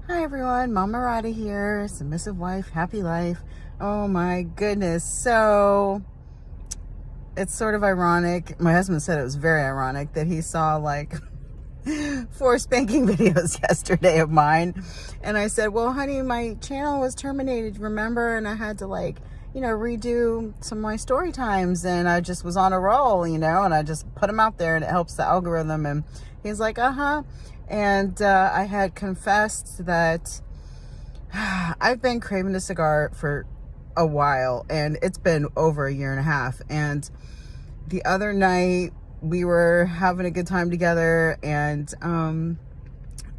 Hi everyone, Mama Radha here, submissive wife, happy life. Oh my goodness. So it's sort of ironic. My husband said it was very ironic that he saw like 4 spanking videos yesterday of mine. And I said, well, honey, my channel was terminated, remember? And I had to redo some of my story times, and I just was on a roll, and I just put them out there and it helps the algorithm. And he's like, uh-huh. And I had confessed that I've been craving a cigar for a while, and it's been over a year and a half. And the other night we were having a good time together, and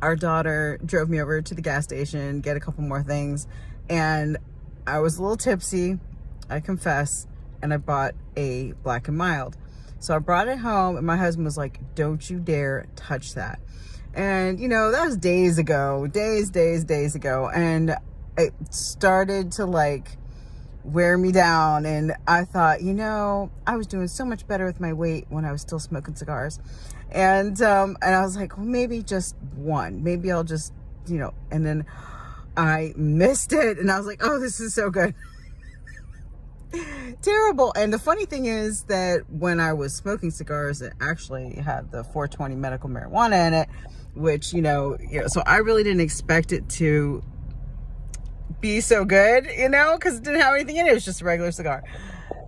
our daughter drove me over to the gas station, get a couple more things, and I was a little tipsy, I confess, and I bought a Black and Mild. So I brought it home, and my husband was like, don't you dare touch that. And, that was days ago, days ago. And it started to wear me down. And I thought, I was doing so much better with my weight when I was still smoking cigars. And I was like, well, maybe just one, maybe I'll just, and then I missed it. And I was like, oh, this is so good. Terrible. And the funny thing is that when I was smoking cigars, it actually had the 420 medical marijuana in it, which, so I really didn't expect it to be so good, because it didn't have anything in it. It was just a regular cigar.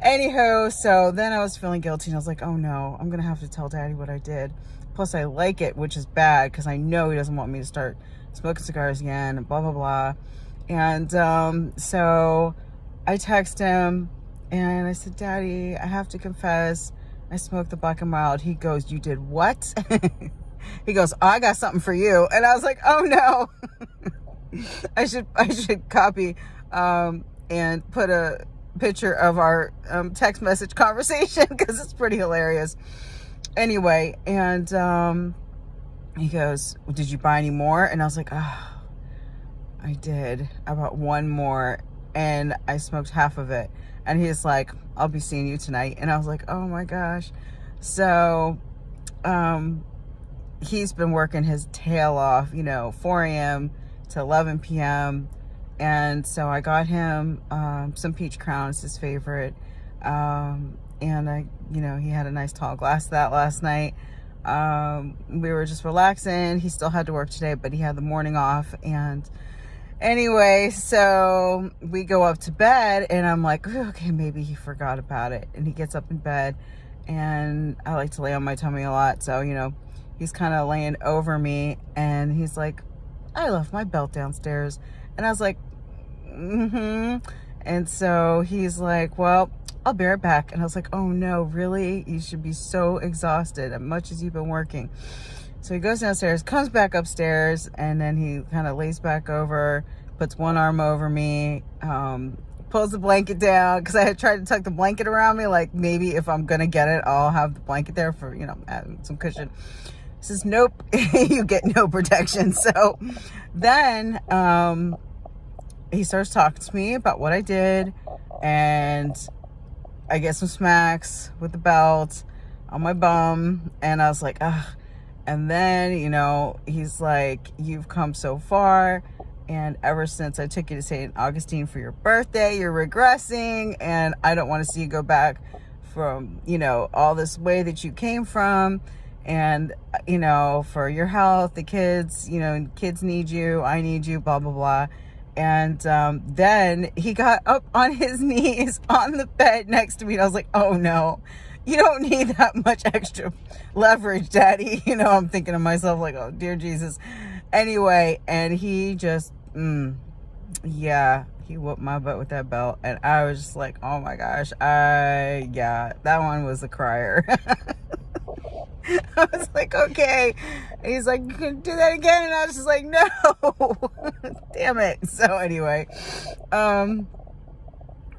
Anyhow, so then I was feeling guilty, and I was like, oh no, I'm going to have to tell Daddy what I did. Plus I like it, which is bad because I know he doesn't want me to start smoking cigars again, and blah, blah, blah. And so I text him and I said, Daddy, I have to confess, I smoked the Black and Mild. He goes, you did what? He goes, oh, I got something for you. And I was like, oh no. I should copy and put a picture of our text message conversation because it's pretty hilarious. Anyway, and he goes, well, did you buy any more? And I was like, oh, I did. I bought one more, and I smoked half of it. And he's like, I'll be seeing you tonight. And I was like, oh my gosh. So he's been working his tail off, 4 a.m. to 11 p.m. And so I got him some Peach Crown, it's his favorite. And he had a nice tall glass of that last night. We were just relaxing. He still had to work today, but he had the morning off. And anyway, so we go up to bed, and I'm like, okay, maybe he forgot about it. And he gets up in bed, and I like to lay on my tummy a lot. So, he's kind of laying over me, and he's like, I left my belt downstairs. And I was like, mm-hmm. And so he's like, well, I'll be right back. And I was like, oh no, really? You should be so exhausted as much as you've been working. So he goes downstairs, comes back upstairs, and then he kind of lays back over, puts one arm over me, pulls the blanket down, because I had tried to tuck the blanket around me, like maybe if I'm going to get it, I'll have the blanket there for, add some cushion. He says, nope, you get no protection. So then he starts talking to me about what I did, and I get some smacks with the belt on my bum, and I was like, ugh. And then, he's like, you've come so far, and ever since I took you to St. Augustine for your birthday, you're regressing, and I don't want to see you go back from, all this way that you came from. And, for your health, the kids, kids need you, I need you, blah, blah, blah. And then he got up on his knees on the bed next to me, and I was like, oh no, you don't need that much extra leverage, Daddy. I'm thinking to myself like, oh dear Jesus. Anyway, and he just, he whooped my butt with that belt. And I was just like, oh my gosh, that one was a crier. I was like, okay. And he's like, you can do that again? And I was just like, no. Damn it. So anyway,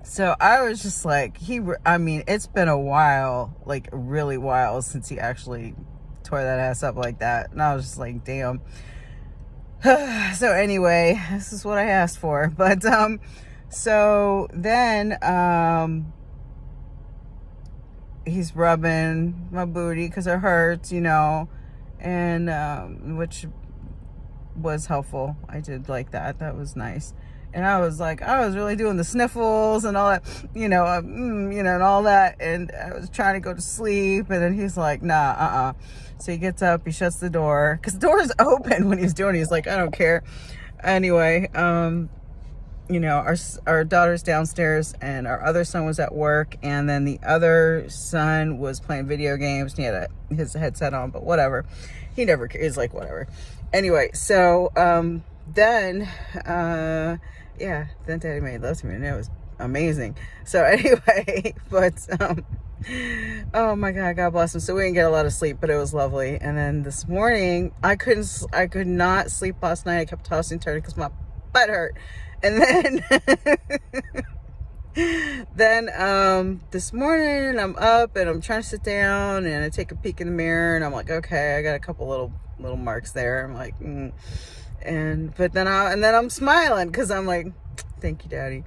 so I was just like, it's been a while, like a really while, since he actually tore that ass up like that. And I was just like, damn. So anyway, this is what I asked for. But so then he's rubbing my booty because it hurts, and which was helpful. I did like that. That was nice. And I was really doing the sniffles and all that, and all that. And I was trying to go to sleep. And then he's like, nah, So he gets up, he shuts the door, because the door is open when he's doing it. He's like, I don't care. Anyway, our daughter's downstairs and our other son was at work. And then the other son was playing video games and he had his headset on, but whatever. He never cares. He's like, whatever. Anyway, so then Daddy made love to me and it was amazing. So anyway, but oh my God, God bless him. So we didn't get a lot of sleep, but it was lovely. And then this morning, I could not sleep last night. I kept tossing and turning because my butt hurt. And then this morning I'm up and I'm trying to sit down and I take a peek in the mirror and I'm like, okay, I got a couple little marks there. I'm like, but then I'm smiling because I'm like, thank you, Daddy,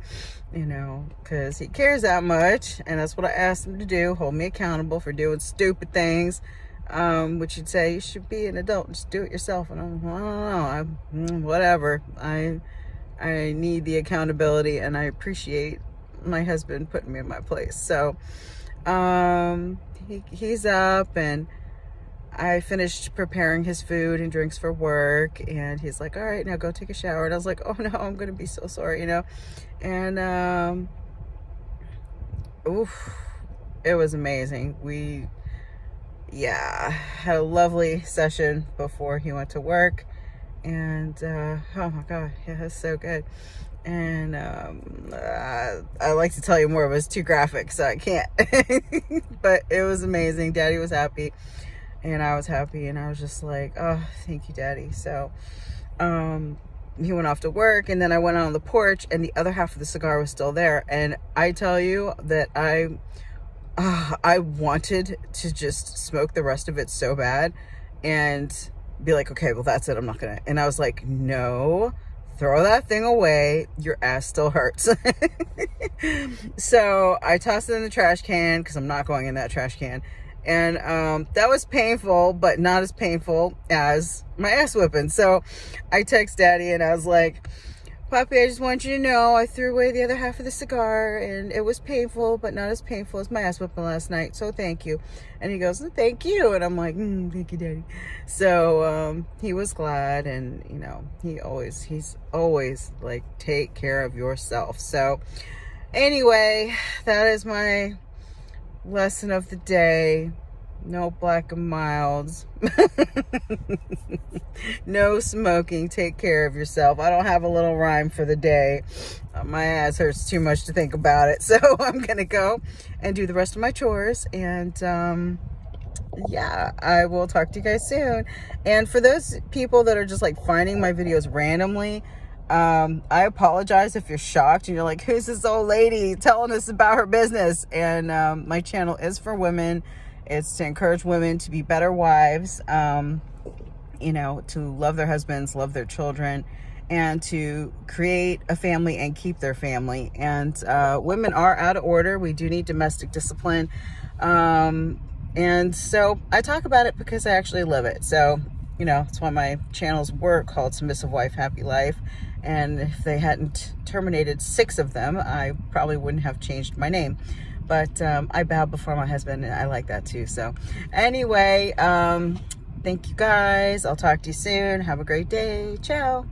because he cares that much, and that's what I asked him to do, hold me accountable for doing stupid things, which you'd say you should be an adult, just do it yourself. And I'm, I don't know, whatever. I need the accountability, and I appreciate my husband putting me in my place. So he's up, and I finished preparing his food and drinks for work, and he's like, all right, now go take a shower. And I was like, oh no, I'm gonna be so sorry, and it was amazing. We had a lovely session before he went to work, and oh my God, yeah, it was so good. And I like to tell you more, but it's too graphic, so I can't. But it was amazing. Daddy was happy and I was happy, and I was just like, oh, thank you, Daddy. So he went off to work, and then I went out on the porch, and the other half of the cigar was still there. And I tell you that I wanted to just smoke the rest of it so bad and be like, okay, well, that's it, I'm not gonna. And I was like, no, throw that thing away, your ass still hurts. So I tossed it in the trash can because I'm not going in that trash can. And that was painful, but not as painful as my ass whipping. So I text Daddy and I was like, Poppy, I just want you to know I threw away the other half of the cigar, and it was painful, but not as painful as my ass whipping last night. So thank you. And he goes, thank you. And I'm like, thank you, Daddy. So he was glad, and he's always like, take care of yourself. So anyway, that is my lesson of the day. No black and milds. No smoking. Take care of yourself. I don't have a little rhyme for the day. My ass hurts too much to think about it. So I'm going to go and do the rest of my chores. And I will talk to you guys soon. And for those people that are just like finding my videos randomly, I apologize if you're shocked and you're like, who's this old lady telling us about her business? And my channel is for women. It's to encourage women to be better wives, to love their husbands, love their children, and to create a family and keep their family. And women are out of order. We do need domestic discipline. And so I talk about it because I actually live it. So, it's why my channels were called Submissive Wife, Happy Life. And if they hadn't terminated 6 of them, I probably wouldn't have changed my name. But I bow before my husband, and I like that too. So anyway, thank you guys. I'll talk to you soon. Have a great day. Ciao.